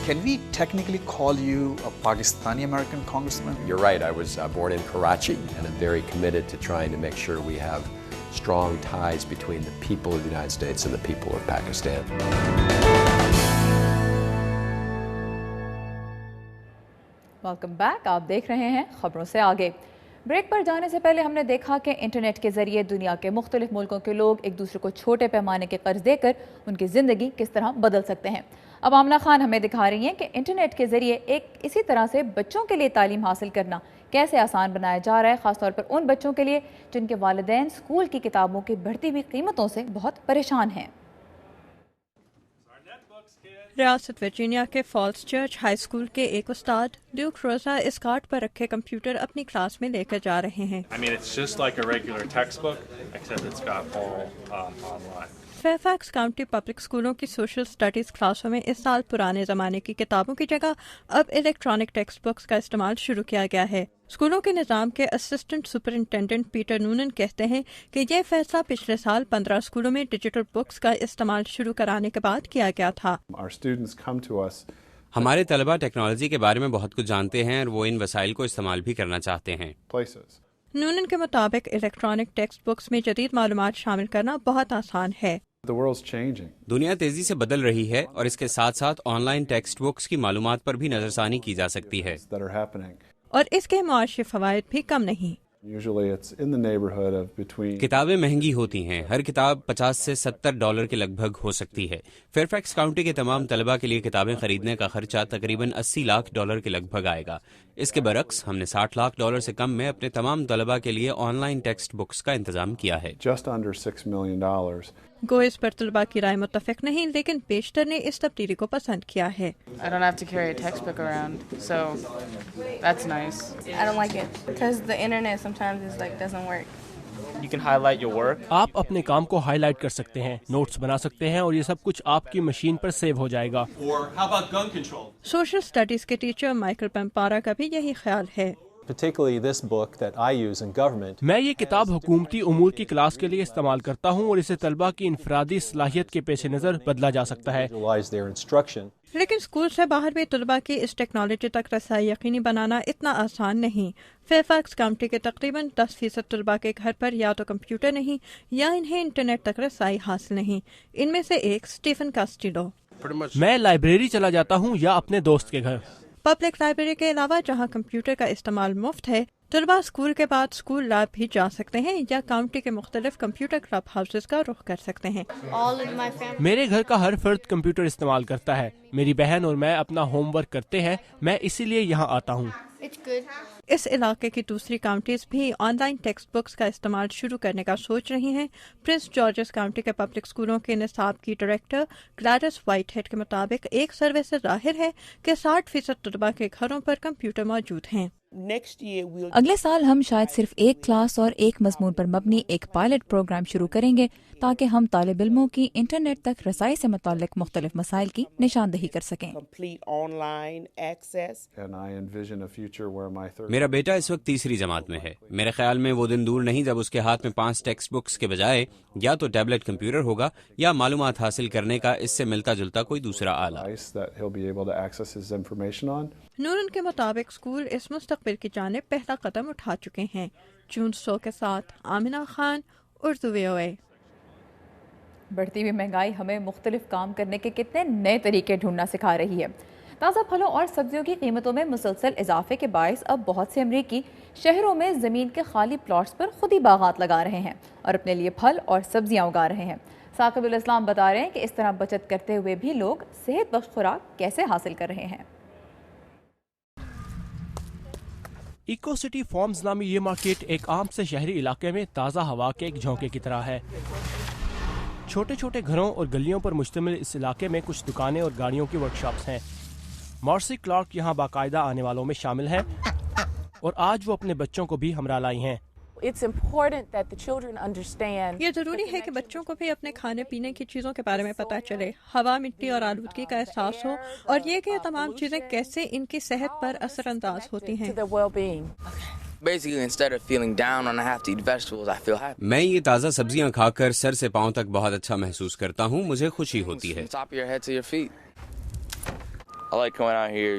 Can we technically call you a Pakistani American congressman? You're right. I was born in Karachi, and I'm very committed to trying to make sure we have strong ties between the people of the United States and the people of Pakistan. Welcome back. آپ دیکھ رہے ہیں خبروں سے آگے. Break پر جانے سے پہلے ہم نے دیکھا کہ انٹرنیٹ کے ذریعے دنیا کے مختلف ملکوں کے لوگ ایک دوسرے کو چھوٹے پیمانے کے قرض دے کر ان کی زندگی کس طرح بدل سکتے ہیں. اب آمنہ خان ہمیں دکھا رہی ہیں کہ انٹرنیٹ کے ذریعے ایک اسی طرح سے بچوں کے لیے تعلیم حاصل کرنا کیسے آسان بنایا جا رہا ہے، خاص طور پر ان بچوں کے لیے جن کے والدین اسکول کی کتابوں کی بڑھتی ہوئی قیمتوں سے بہت پریشان ہیں. ریاست ورجینیا کے فالس چرچ ہائی اسکول کے ایک استاد ڈیوک روزا اس کارٹ پر رکھے کمپیوٹر اپنی کلاس میں لے کر جا رہے ہیں. فیئرفیکس کاؤنٹی پبلک اسکولوں کی سوشل اسٹڈیز کلاسوں میں اس سال پرانے زمانے کی کتابوں کی جگہ اب الیکٹرانک ٹیکسٹ بکس کا استعمال شروع کیا گیا ہے. اسکولوں کے نظام کے اسسٹنٹ سپرنٹینڈنٹ پیٹر نونن کہتے ہیں کہ یہ فیصلہ پچھلے سال 15 اسکولوں میں ڈیجیٹل بکس کا استعمال شروع کرانے کے بعد کیا گیا تھا. ہمارے طلبہ ٹیکنالوجی کے بارے میں بہت کچھ جانتے ہیں اور وہ ان وسائل کو استعمال بھی کرنا چاہتے ہیں. نونن کے مطابق الیکٹرانک ٹیکسٹ بکس میں جدید معلومات شامل کرنا بہت آسان ہے. دنیا تیزی سے بدل رہی ہے اور اس کے ساتھ ساتھ آن لائن ٹیکسٹ بکس کی معلومات پر بھی نظر ثانی کی جا سکتی ہے اور اس کے معاشی فوائد بھی کم نہیں. کتابیں مہنگی ہوتی ہیں، ہر کتاب $50 سے $70 کے لگ بھگ ہو سکتی ہے. فیئرفیکس کاؤنٹی کے تمام طلبہ کے لیے کتابیں خریدنے کا خرچہ تقریباً $80 لاکھ کے لگ بھگ آئے گا. اس کے برعکس ہم نے $60 لاکھ سے کم میں اپنے تمام طلبہ کے لیے آن لائن ٹیکسٹ بکس کا انتظام کیا ہے. گو اس پر طلبہ کی رائے متفق نہیں، لیکن بیشتر نے اس تبدیلی کو پسند کیا ہے. I don't have to carry a textbook around, so that's nice. I don't like it because the internet sometimes is like doesn't work. You can highlight your work. آپ اپنے کام کو ہائی لائٹ کر سکتے ہیں، نوٹس بنا سکتے ہیں اور یہ سب کچھ آپ کی مشین پر سیو ہو جائے گا. سوشل اسٹڈیز کے ٹیچر مائیکل پمپارا کا بھی یہی خیال ہے. میں یہ کتاب حکومتی امور کی کلاس کے لیے استعمال کرتا ہوں اور اسے طلبہ کی انفرادی صلاحیت کے پیش نظر بدلا جا سکتا ہے. لیکن اسکول سے باہر بھی طلبہ کی اس ٹیکنالوجی تک رسائی یقینی بنانا اتنا آسان نہیں. فیئرفیکس کاؤنٹی کے تقریباً 10% طلبہ کے گھر پر یا تو کمپیوٹر نہیں یا انہیں انٹرنیٹ تک رسائی حاصل نہیں. ان میں سے ایک اسٹیفن کاسٹیلو. میں لائبریری چلا جاتا ہوں یا اپنے دوست کے گھر. پبلک لائبریری کے علاوہ جہاں کمپیوٹر کا استعمال مفت ہے، طلبہ اسکول کے بعد اسکول لیب بھی جا سکتے ہیں یا کاؤنٹی کے مختلف کمپیوٹر کلب ہاؤسز کا رخ کر سکتے ہیں. میرے گھر کا ہر فرد کمپیوٹر استعمال کرتا ہے. میری بہن اور میں اپنا ہوم ورک کرتے ہیں، میں اسی لیے یہاں آتا ہوں. اس علاقے کی دوسری کاؤنٹیز بھی آن لائن ٹیکسٹ بکس کا استعمال شروع کرنے کا سوچ رہی ہیں. پرنس جارجز کاؤنٹی کے پبلک اسکولوں کے نصاب کی ڈائریکٹر گلیڈس وائٹ ہیڈ کے مطابق ایک سروے سے ظاہر ہے کہ 60% طلباء کے گھروں پر کمپیوٹر موجود ہیں. اگلے سال ہم شاید صرف ایک کلاس اور ایک مضمون پر مبنی ایک پائلٹ پروگرام شروع کریں گے تاکہ ہم طالب علموں کی انٹرنیٹ تک رسائی سے متعلق مختلف مسائل کی نشاندہی کر سکیں. میرا بیٹا اس وقت تیسری جماعت میں ہے. میرے خیال میں وہ دن دور نہیں جب اس کے ہاتھ میں 5 ٹیکسٹ بکس کے بجائے یا تو ٹیبلٹ کمپیوٹر ہوگا یا معلومات حاصل کرنے کا اس سے ملتا جلتا کوئی دوسرا آلہ. نورن کے مطابق اسکول اس مستقبل کی جانب پہلا قدم اٹھا چکے ہیں. جون سو کے ساتھ آمنہ خان، اردو VOA. بڑھتی ہوئی مہنگائی ہمیں مختلف کام کرنے کے کتنے نئے طریقے ڈھونڈنا سکھا رہی ہے. تازہ پھلوں اور سبزیوں کی قیمتوں میں مسلسل اضافے کے باعث اب بہت سے امریکی شہروں میں زمین کے خالی پلاٹس پر خود ہی باغات لگا رہے ہیں اور اپنے لیے پھل اور سبزیاں اگا رہے ہیں. ثاقب الاسلام بتا رہے ہیں کہ اس طرح بچت کرتے ہوئے بھی لوگ صحت بخش خوراک کیسے حاصل کر رہے ہیں. ایکو سٹی فارمز نامی یہ مارکیٹ ایک عام سے شہری علاقے میں تازہ ہوا کے ایک جھونکے کی طرح ہے. چھوٹے چھوٹے گھروں اور گلیوں پر مشتمل اس علاقے میں کچھ دکانیں اور گاڑیوں کی ورکشاپس ہیں. مارسی کلارک یہاں باقاعدہ آنے والوں میں شامل ہیں اور آج وہ اپنے بچوں کو بھی ہمراہ لائی ہیں. یہ ضروری ہے کہ بچوں کو بھی اپنے کھانے پینے کی چیزوں کے بارے میں پتہ چلے، ہوا، مٹی اور آلودگی کا احساس ہو، اور یہ کہ تمام چیزیں کیسے ان کی صحت پر اثر انداز ہوتی ہیں. میں یہ تازہ سبزیاں کھا کر سر سے پاؤں تک بہت اچھا محسوس کرتا ہوں. مجھے خوشی ہوتی ہے. I like coming out here.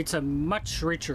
It's a much richer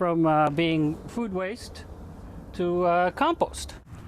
From being food waste to compost.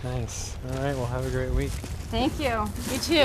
Nice. All right, well, have a great week. Thank you. You too.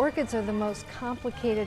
Orchids are the most complicated.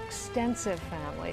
Extensive family.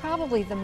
Probably the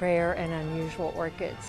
Rare and unusual orchids.